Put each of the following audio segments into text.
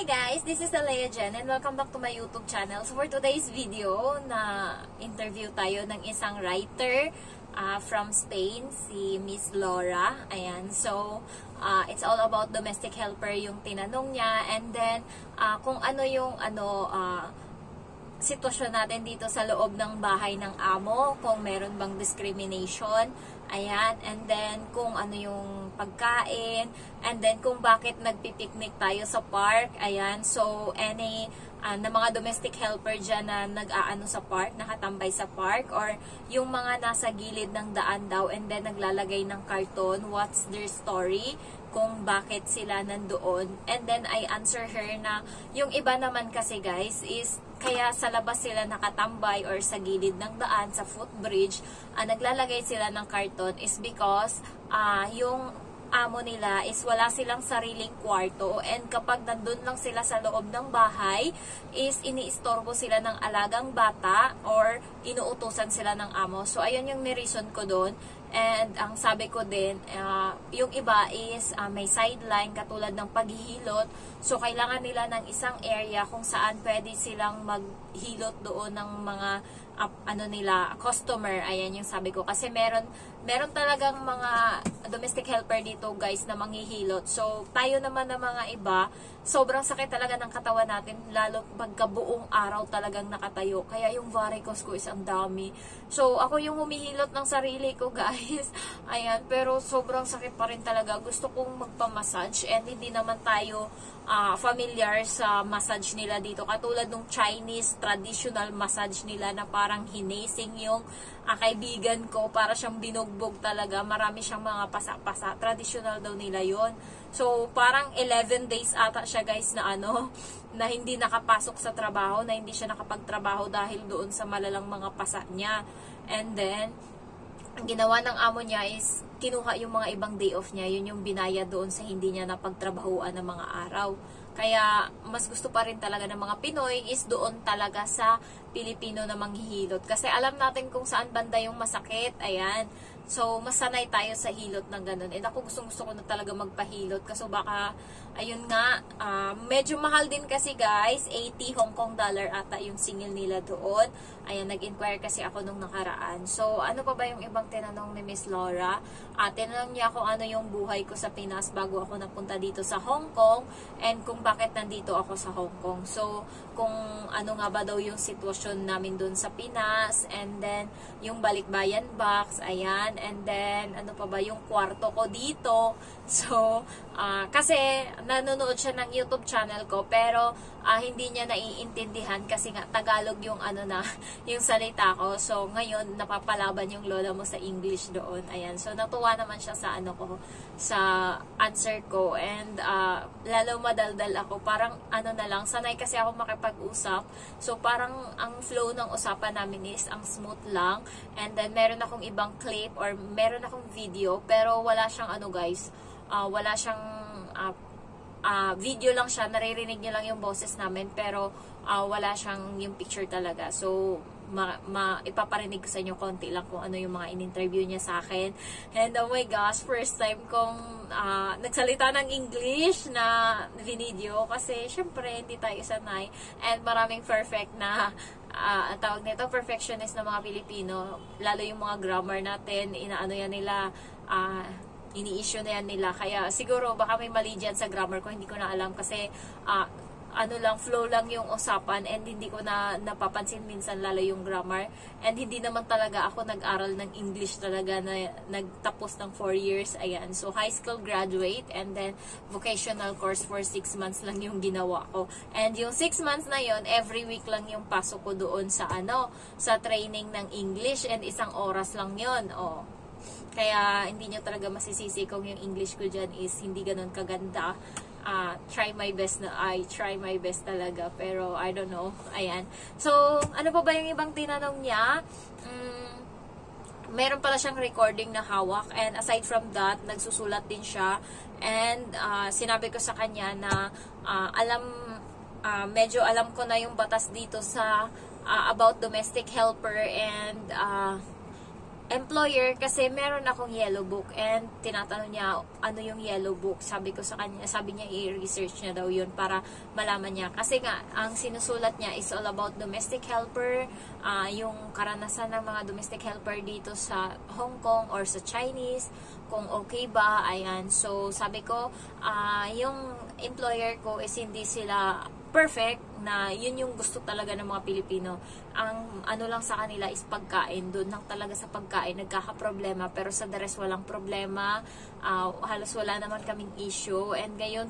Hi guys, this is Alea Jen and welcome back to my YouTube channel. So for today's video, na interview tayo ng isang writer from Spain, si Miss Laura. Ayan, so it's all about domestic helper yung tinanong niya, and then kung ano yung sitwasyon natin dito sa loob ng bahay ng amo, kung meron bang discrimination, ayan, and then kung ano yung pagkain, and then kung bakit nagpipiknik tayo sa park, ayan, so any na mga domestic helper dyan na nag-aano sa park, nakatambay sa park, or yung mga nasa gilid ng daan daw and then naglalagay ng karton, what's their story, kung bakit sila nandoon. And then I answer her na yung iba naman kasi guys is kaya sa labas sila nakatambay or sa gilid ng daan, sa footbridge, naglalagay sila ng karton is because yung amo nila is wala silang sariling kwarto, and kapag nandun lang sila sa loob ng bahay is iniistorbo sila ng alagang bata or inuutusan sila ng amo. So ayun yung ni-reason ko doon. And ang sabi ko din, yung iba is may sideline katulad ng paghihilot. So kailangan nila ng isang area kung saan pwede silang maghilot doon ng mga customer. Ayan yung sabi ko. Kasi meron talagang mga domestic helper dito guys na manghihilot. So tayo naman na mga iba, sobrang sakit talaga ng katawan natin, lalo pagka buong araw talagang nakatayo. Kaya yung varicose ko is ang dami. So ako yung humihilot ng sarili ko guys. Ayan, pero sobrang sakit pa rin talaga. Gusto kong magpa-massage, and hindi naman tayo familiar sa massage nila dito. Katulad ng Chinese traditional massage nila na parang hinesing yung kaibigan ko, para siyang binugbog talaga. Marami siyang mga pasa-pasa. Traditional daw nila yon. So parang 11 days ata siya guys na na hindi nakapasok sa trabaho, na hindi siya nakapagtrabaho dahil doon sa malalang mga pasa niya. And then ang ginawa ng amo niya is kinuha yung mga ibang day off niya, yun yung binaya doon sa hindi niya napagtrabahuan ng mga araw. Kaya mas gusto pa rin talaga ng mga Pinoy is doon talaga sa Pilipino na manghihilot. Kasi alam natin kung saan banda yung masakit, ayan. So, mas sanay tayo sa hilot ng ganun. And ako gusto ko na talaga magpahilot. Kasi baka, ayun nga, medyo mahal din kasi guys. 80 Hong Kong dollar ata yung singil nila doon. Ayan, nag-inquire kasi ako nung nakaraan. So, ano pa ba yung ibang tinanong ni Miss Laura? Tinanong niya kung ano yung buhay ko sa Pinas bago ako napunta dito sa Hong Kong. And kung bakit nandito ako sa Hong Kong. So, kung ano nga ba daw yung sitwasyon namin doon sa Pinas. And then, yung balikbayan box. Ayan. And then, ano pa ba, yung kwarto ko dito. So, kasi nanonood siya ng YouTube channel ko, pero hindi niya naiintindihan kasi nga Tagalog yung yung salita ko. So, ngayon, napapalaban yung lola mo sa English doon. Ayan. So, natuwa naman siya sa sa answer ko. And, lalo madaldal ako. Parang, na lang, sanay kasi ako makipag-usap. So, parang, ang flow ng usapan namin is, ang smooth lang. And then, meron akong ibang clip or meron akong video, pero wala siyang guys, wala siyang video lang siya, naririnig niyo lang yung boses namin, pero wala siyang yung picture talaga. So, ipaparinig ko sa inyo konti lang kung ano yung mga in-interview niya sa akin. And oh my gosh, first time kong nagsalita ng English na video, kasi syempre hindi tayo sanay, and maraming perfect na ang tawag nito, perfectionist na mga Pilipino, lalo yung mga grammar natin, yan nila, ini-issue na yan nila. Kaya siguro baka may mali dyan sa grammar ko, hindi ko na alam kasi flow lang yung usapan, and hindi ko na napapansin minsan lalo yung grammar. And hindi naman talaga ako nag-aral ng English talaga na nagtapos ng 4 years. Ayan. So, high school graduate, and then vocational course for 6 months lang yung ginawa ko. And yung 6 months na yon, every week lang yung pasok ko doon sa sa training ng English, and 1 oras lang yon. Kaya hindi nyo talaga masisisi kung yung English ko dyan is hindi ganun kaganda. I try my best talaga, pero I don't know. Ayan. So, ano pa ba yung ibang tinanong niya? Meron pala siyang recording na hawak, and aside from that, nagsusulat din siya. And sinabi ko sa kanya na medyo alam ko na yung batas dito sa about domestic helper, and employer kasi meron akong yellow book and tinatanong niya ano yung yellow book. Sabi ko sa kanya, sabi niya i-research niya daw yun para malaman niya. Kasi nga, ang sinusulat niya is all about domestic helper, yung karanasan ng mga domestic helper dito sa Hong Kong or sa Chinese, kung okay ba, ayan. So, sabi ko, yung employer ko is hindi sila perfect na yun yung gusto talaga ng mga Pilipino. Ang ano lang sa kanila is pagkain. Doon lang talaga sa pagkain nagkakaproblema, pero sa the rest walang problema. Halos wala naman kaming issue. And ngayon,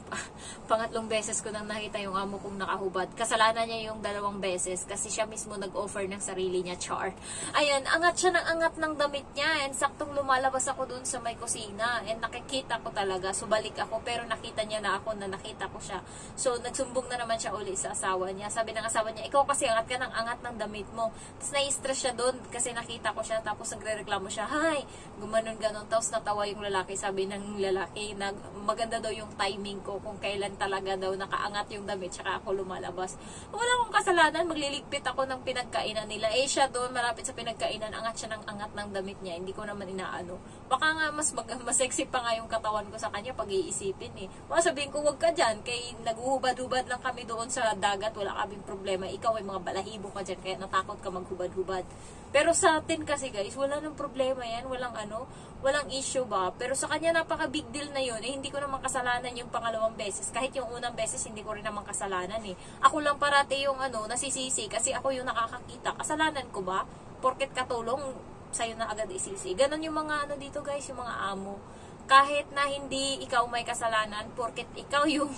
pangatlong beses ko nang nakita yung amo kong nakahubad. Kasalanan niya yung 2 beses kasi siya mismo nag-offer ng sarili niya, char. Ayan, angat siya ng angat ng damit niya and saktong lumalabas ako doon sa may kusina and nakikita ko talaga. So balik ako pero nakita niya na ako na nakita ko siya. So nagsumbong na naman siya uli sa asawa niya. Sabi ng asawa niya, ikaw kasi angat ka ng angat ng damit mo. Tapos nai-stress siya doon kasi nakita ko siya. Tapos nagre-reklamo siya, hi, gumanon-ganon. Tapos natawa yung lalaki. Sabi ng lalaki, maganda daw yung timing ko kung kailan talaga daw nakaangat yung damit tsaka ako lumalabas. Wala akong kasalanan, magliligpit ako ng pinagkainan nila. Eh siya doon, malapit sa pinagkainan, angat siya ng angat ng damit niya. Hindi ko naman inaano. Baka nga mas sexy pa nga yung katawan ko sa kanya pag iisipin eh. Baka sabihin ko, wag ka dyan, kay naguhubad-hubad lang kami doon sa dagat, wala kaming problema. Ikaw ay mga balahibo ka dyan, kaya natakot ka maghubad-hubad. Pero sa atin kasi guys, wala nang problema yan, walang issue ba? Pero sa kanya napaka big deal na yun, eh hindi ko naman kasalanan yung pangalawang beses. Kahit yung unang beses, hindi ko rin naman kasalanan eh. Ako lang parati yung nasisisi kasi ako yung nakakakita. Kasalanan ko ba? Porket katulong, sa'yo na agad isisi. Ganon yung mga dito guys, yung mga amo. Kahit na hindi ikaw may kasalanan, porket ikaw yung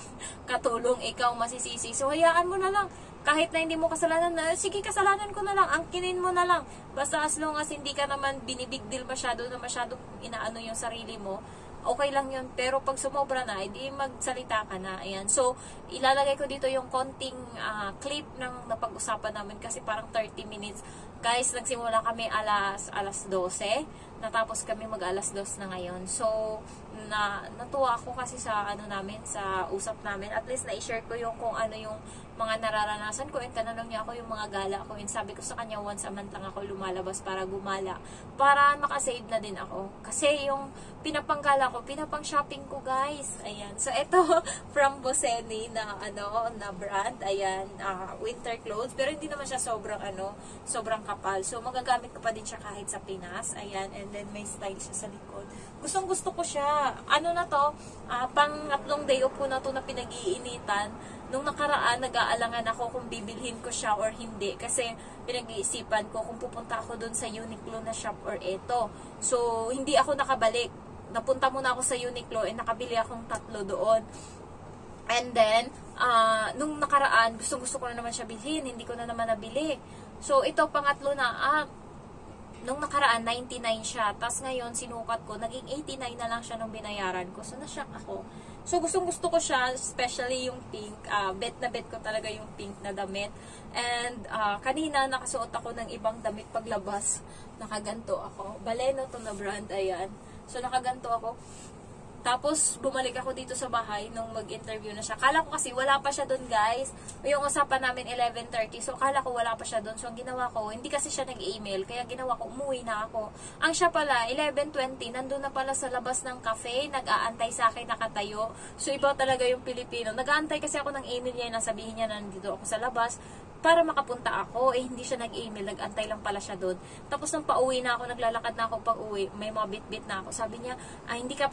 katulong, ikaw masisisi. So, hayaan mo na lang. Kahit na hindi mo kasalanan na, sige, kasalanan ko na lang, angkinin mo na lang. Basta as long as hindi ka naman binibig deal masyado na masyadong inaano yung sarili mo, okay lang yun. Pero pag sumobra na, hindi magsalita ka na. Ayan. So, ilalagay ko dito yung konting clip ng napag-usapan namin kasi parang 30 minutes. Guys, nagsimula kami alas 12. Natapos kami mag alas 2 na ngayon. So, natuwa ako kasi sa namin, sa usap namin. At least na-share ko yung kung ano yung mga nararanasan ko. And tanong niya ako yung mga gala ko. And sabi ko sa kanya, once a month lang ako lumalabas para gumala. Para makasave na din ako. Kasi yung pinapanggala ko, pinapang shopping ko guys. Ayan. So, ito from Boseni na na brand. Ayan. Winter clothes. Pero hindi naman siya sobrang kapal. So, magagamit ko pa din siya kahit sa Pinas. Ayan. And then, may style siya sa likod. Gustong-gusto ko siya. Ano na to? Pang-3 day off ko na to na pinag-iinitan. Nung nakaraan, nag-aalangan ako kung bibilhin ko siya or hindi. Kasi pinag-iisipan ko kung pupunta ako dun sa Uniqlo na shop or eto. So, hindi ako nakabalik. Napunta muna ako sa Uniqlo and nakabili akong 3 doon. And then, nung nakaraan, gusto ko na naman siya bilhin. Hindi ko na naman nabili. So, ito, pangatlo na, nung nakaraan, 99 siya. Tapos ngayon, sinukat ko, naging 89 na lang siya nung binayaran ko. So, na-shock ako. So, gusto ko siya, especially yung pink. Bet na bet ko talaga yung pink na damit. And, kanina, nakasuot ako ng ibang damit paglabas. Nakaganto ako. Baleno to na brand, ayan. So, nakaganto ako. Tapos, bumalik ako dito sa bahay nung mag-interview na siya. Kala ko kasi wala pa siya doon, guys. Yung usapan namin 11:30. So, kala ko wala pa siya doon. So, ang ginawa ko, hindi kasi siya nag-email. Kaya ginawa ko, umuwi na ako. Ang siya pala, 11:20, nandun na pala sa labas ng cafe. Nag-aantay sa akin, nakatayo. So, iba talaga yung Pilipino. Nag-aantay kasi ako ng email niya na sabihin niya na nandito ako sa labas para makapunta ako. Eh, hindi siya nag-email. Nag-antay lang pala siya doon. Tapos, nung pauwi na ako, naglalakad na ako pag uwi, may mga bit-bit na ako. Sabi niya, hindi ka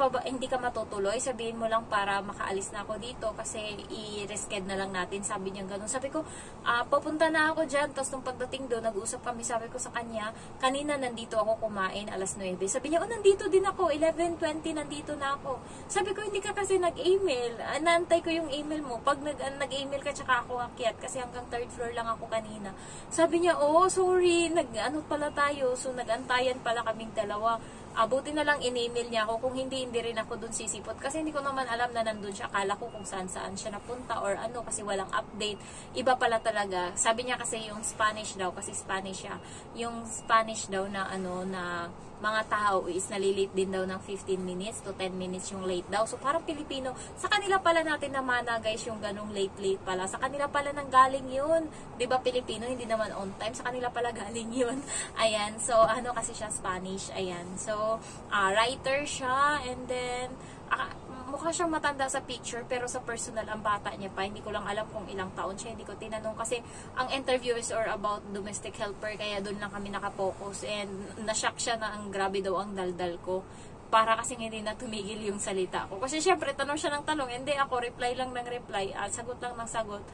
matutuloy. Sabihin mo lang para makaalis na ako dito kasi i-reschedule na lang natin. Sabi niya gano'n. Sabi ko, papunta na ako dyan. Tapos, nung pagdating doon, nag-usap kami. Sabi ko sa kanya, kanina nandito ako kumain, alas 9. Sabi niya, nandito din ako. 11:20, nandito na ako. Sabi ko, hindi ka kasi nag-email. Naantay ko yung email mo. Pag nag-email ka, tsaka ako akyat. Kasi hanggang 3rd floor lang ako kanina. Sabi niya, sorry, pala tayo. So, nag-antayan pala kaming dalawa. Buti na lang in-email niya ako. Kung hindi rin ako dun sisipot. Kasi hindi ko naman alam na nandun siya. Akala ko kung saan siya napunta or kasi walang update. Iba pala talaga. Sabi niya kasi yung Spanish daw, kasi Spanish siya. Yung Spanish daw na mga tao is nalilate din daw ng 15 minutes to 10 minutes yung late daw. So parang Pilipino, sa kanila pala natin namana guys yung ganong late pala. Sa kanila pala nang galing yun. 'Di ba Pilipino, hindi naman on time. Sa kanila pala galing yun. Ayan. So ano kasi siya Spanish. Ayan. So writer siya and then mukha siyang matanda sa picture pero sa personal ang bata niya pa. Hindi ko lang alam kung ilang taon siya. Hindi ko tinanong kasi ang interviews are about domestic helper kaya doon lang kami nakapokus and na-shock siya na ang grabe daw ang daldal ko. Para kasi hindi na tumigil yung salita ko. Kasi syempre tanong siya ng tanong. Hindi ako reply lang ng reply. Sagot lang ng sagot.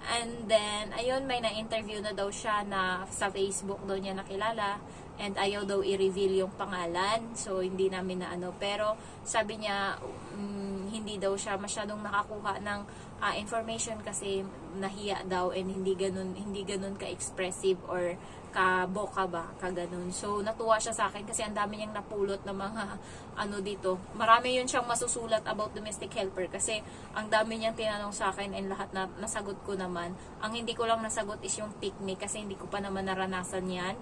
And then ayun may na-interview na daw siya na sa Facebook daw niya nakilala. And ayaw daw i-reveal yung pangalan. So, hindi namin na ano. Pero, sabi niya, hindi daw siya masyadong nakakuha ng information kasi nahiya daw and hindi ganun ka-expressive or ka-boka ba, ka-ganun. So, natuwa siya sa akin kasi ang dami niyang napulot na mga ano dito. Marami yun siyang masusulat about domestic helper kasi ang dami niyang tinanong sa akin and lahat na nasagot ko naman. Ang hindi ko lang nasagot is yung picnic kasi hindi ko pa naman naranasan yan.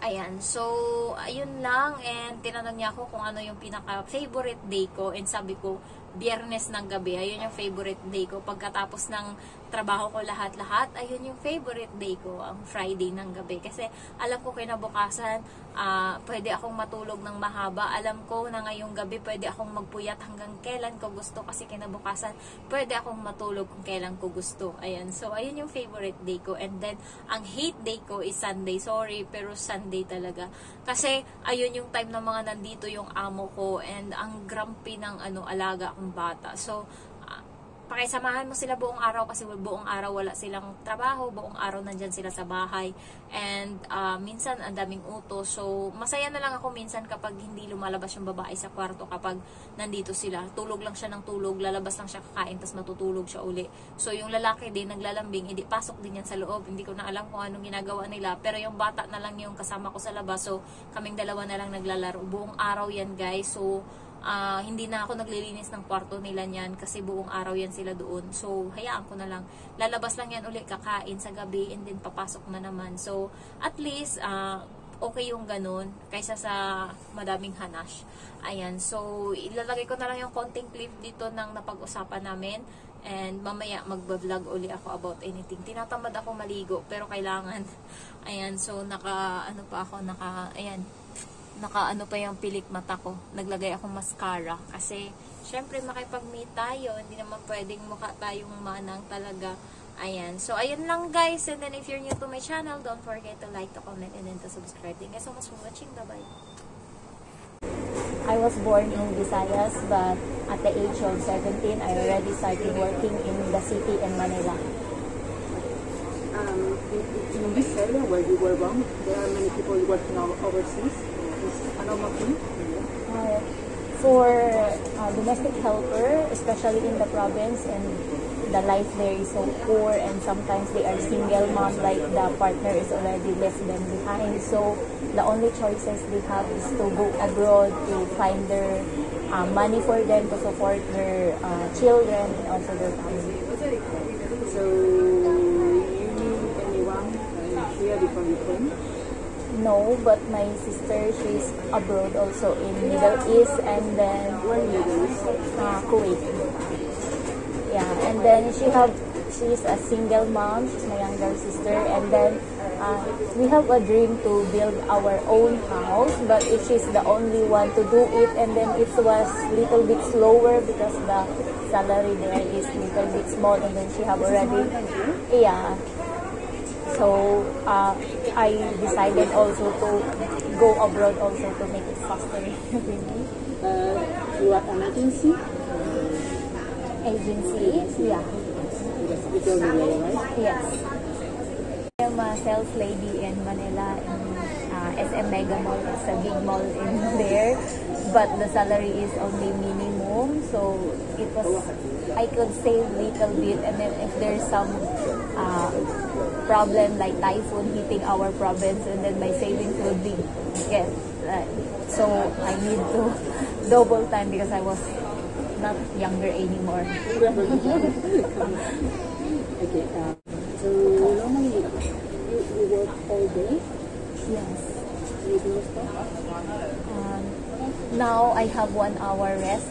Ayan, so, ayun lang, and tinanong niya ako kung ano yung pinaka-favorite day ko, and sabi ko, Biyernes ng gabi, ayun yung favorite day ko. Pagkatapos ng trabaho ko lahat-lahat, ayun yung favorite day ko, ang Friday ng gabi. Kasi alam ko kinabukasan, pwede akong matulog ng mahaba. Alam ko na ngayong gabi, pwede akong magpuyat hanggang kailan ko gusto. Kasi kinabukasan, pwede akong matulog kung kailan ko gusto. Ayan, so ayun yung favorite day ko. And then, ang hate day ko is Sunday. Sorry, pero Sunday talaga. Kasi, ayun yung time na mga nandito yung amo ko and ang grumpy ng alaga akong bata. So, pakisamahan mo sila buong araw kasi buong araw wala silang trabaho, buong araw nandyan sila sa bahay. And minsan ang daming utos. So, masaya na lang ako minsan kapag hindi lumalabas yung babae sa kwarto kapag nandito sila. Tulog lang siya ng tulog, lalabas lang siya kakain, tapos matutulog siya uli. So, yung lalaki din naglalambing, hindi pasok din yan sa loob. Hindi ko na alam kung anong ginagawa nila. Pero yung bata na lang yung kasama ko sa labas. So, kaming dalawa na lang naglalaro. Buong araw yan guys. So, hindi na ako naglilinis ng kwarto nila niyan kasi buong araw yan sila doon. So, hayaan ko na lang. Lalabas lang yan ulit, kakain sa gabi and then papasok na naman. So, at least, okay yung ganun kaysa sa madaming hanash. Ayan. So, ilalagay ko na lang yung konting clip dito ng napag-usapan namin. And mamaya magbablog uli ako about anything. Tinatamad ako maligo pero kailangan. Ayan. So, naka-ano pa yung pilik mata ko. Naglagay akong mascara. Kasi, syempre, makipag-meet tayo. Hindi naman pwedeng mukha tayong manang talaga. Ayan. So, ayun lang guys. And then, if you're new to my channel, don't forget to like, to comment, and then to subscribe. Thank you so much for watching. Bye-bye. I was born in Visayas, but at the age of 17, I already started working in the city in Manila. In this area where you were born, there are many people working overseas. For domestic helper, especially in the province, and the life there is so poor, and sometimes they are single mom, like the partner is already left them behind. So the only choices they have is to go abroad to find their money for them to support their children and also their family. So you knew anyone here before you came? No, but my sister, she's abroad also in Middle East, and then Kuwait. Yeah, and then she's a single mom. She's my younger sister, and then we have a dream to build our own house, but if she's the only one to do it, and then it was little bit slower because the salary there is little bit small, and then she have already, yeah. So, I decided also to go abroad also to make it faster. You are an agency? Agency, yeah. You told me later, right? Yes. I'm a sales lady in Manila in SM Mega Mall. It's a big mall in there. But the salary is only minimum. So, I could save little bit. And then if there's some problem like typhoon hitting our province, and then my savings would be so I need to double time because I was not younger anymore. Okay, so normally you work all day? Yes. With no Now I have 1 hour rest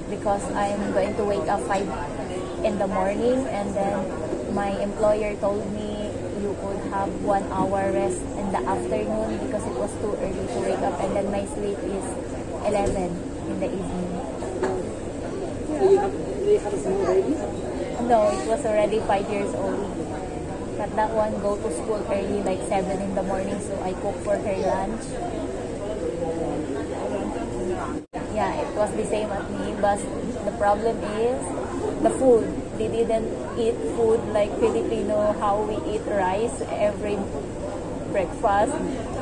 because I'm going to wake up 5 in the morning, and then my employer told me you could have 1 hour rest in the afternoon because it was too early to wake up, and then my sleep is 11 in the evening. So do you have a small baby? No, it was already 5 years old. But that one go to school early, like 7 in the morning, so I cook for her lunch. Yeah, it was the same at me, but the problem is the food. They didn't eat food like Filipino, how we eat rice every breakfast,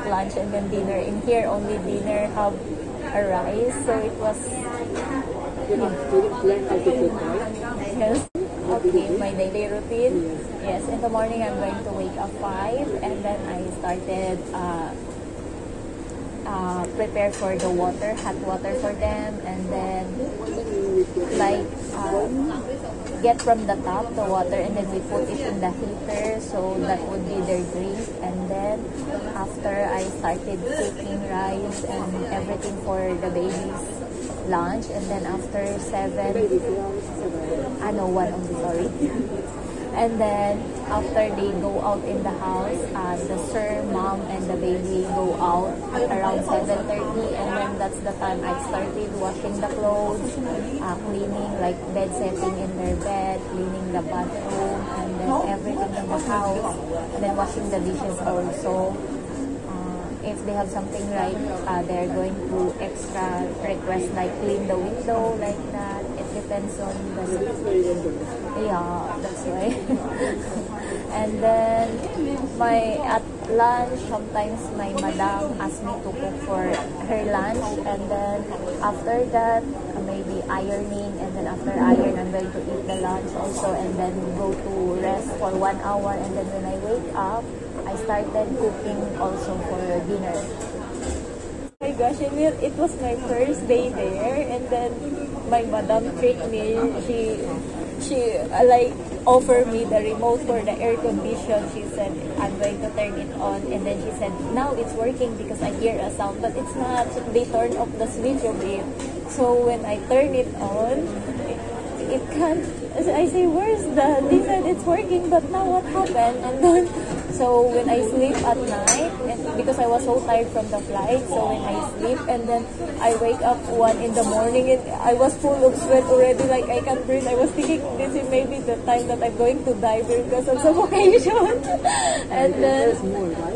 lunch, and then dinner. In here, only dinner have a rice, so it was... You didn't learn how to cook, right? Yes. Okay, my daily routine. Yes, in the morning I'm going to wake up 5, and then I started prepare for the water, hot water for them, and then like get from the top the water, and then we put it in the heater, so that would be their drink. And then after I started cooking rice and everything for the babies lunch, and then after 7, no, 1 only, sorry. And then after they go out in the house, the sir, mom, and the baby go out around 7:30, and then that's the time I started washing the clothes, cleaning, like bed setting in their bed, cleaning the bathroom, and then everything in the house, and then washing the dishes also. If they have something right, they're going to extra request, like clean the window, like that. It depends on the... Yeah, that's why. And then at lunch, sometimes my madam asks me to cook for her lunch, and then after that, maybe ironing, and then after iron, I'm going to eat the lunch also, and then go to rest for 1 hour, and then when I wake up, I started cooking also for dinner. Oh my gosh, Emil, it was my first day there, and then my madam tricked me. She like offered me the remote for the air condition. She said, I'm going to turn it on, and then she said, now it's working because I hear a sound, but it's not. They turn off the switch of it. So when I turn it on, it can't. I say, where's they said it's working, but now what happened? And then, so when I sleep at night, and because I was so tired from the flight, so when I sleep, and then I wake up 1 in the morning, and I was full of sweat already, like I can't breathe. I was thinking this is maybe the time that I'm going to die because of suffocation. And then,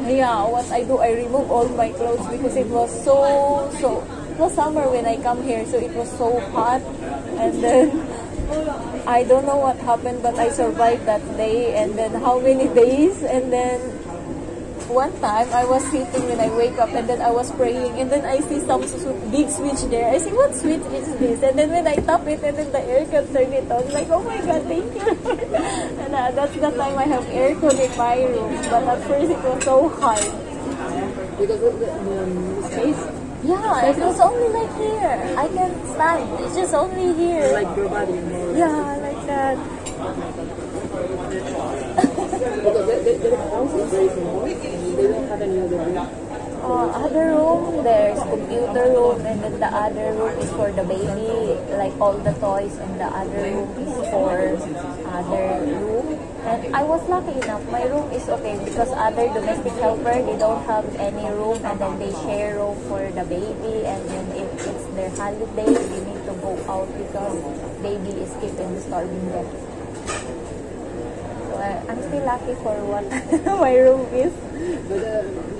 yeah, what I do, I remove all my clothes because it was it was summer when I come here, so it was so hot. And then I don't know what happened, but I survived that day. And then how many days? And then one time I was sitting when I wake up, and then I was praying, and then I see some big switch there. I say, what switch is this? And then when I tap it, and then the aircon turned it on. Like, oh my God, thank you. And that's the time I have aircon in my room. But at first it was so hot. Because of the space? Yeah, it was only like here. I can stand. It's just only here. Like your body. Yeah, like that. Because the house is very small, and they don't have any other room. Other room, there's computer room, and then the other room is for the baby, like all the toys, and the other room is for other room. And I was lucky enough, my room is okay because other domestic helper, they don't have any room, and then they share room for the baby, and then if it's their holiday, they need to go out because baby is kept in the starving bed. So I'm still lucky for what my room is. But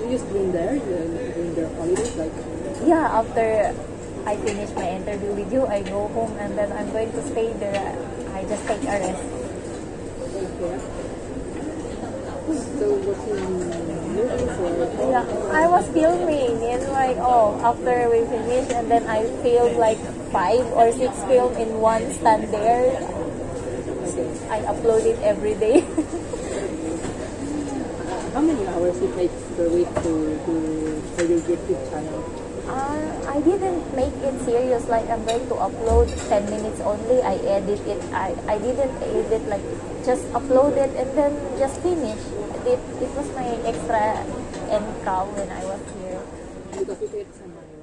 you just been there during their holidays, like? Yeah, after I finish my interview with you, I go home, and then I'm going to stay there. I just take a rest. Okay. So what you looking for? Yeah, I was filming, and like, after we finish, and then I filmed like 5 or 6 film in one stand there. I upload it every day. How many hours it takes per week for your YouTube channel? I didn't make it serious, like I'm going to upload 10 minutes only. I edit it. I didn't edit, like just upload it and then just finish. It was my extra income when I was here. because it hits on my